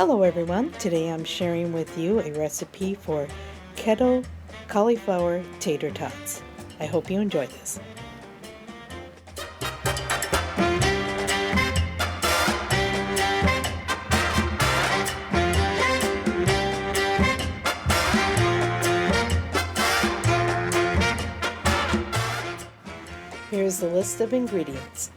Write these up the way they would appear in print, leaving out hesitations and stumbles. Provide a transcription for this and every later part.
Hello everyone, today I'm sharing with you a recipe for keto cauliflower tater tots. I hope you enjoy this. Here's the list of ingredients.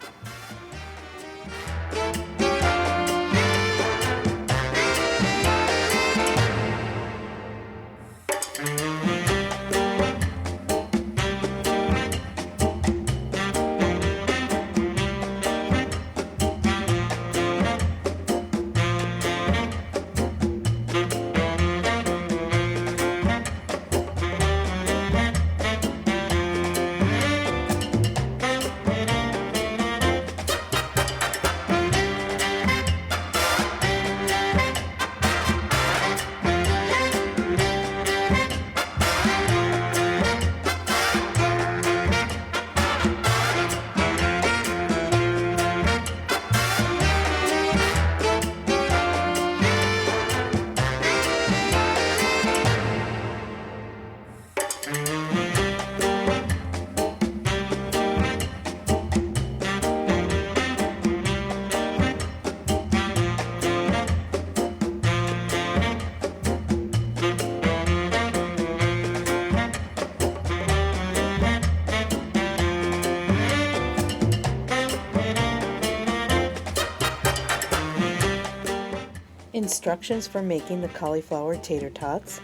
Instructions for making the cauliflower tater tots.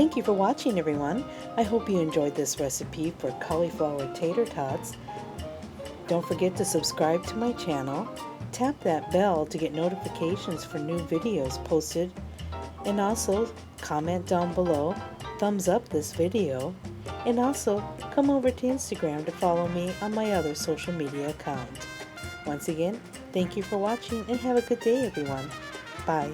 Thank you for watching, everyone. I hope you enjoyed this recipe for cauliflower tater tots. Don't forget to subscribe to my channel. Tap that bell to get notifications for new videos posted. And also comment down below, thumbs up this video. And also come over to Instagram to follow me on my other social media account. Once again, thank you for watching and have a good day, everyone. Bye.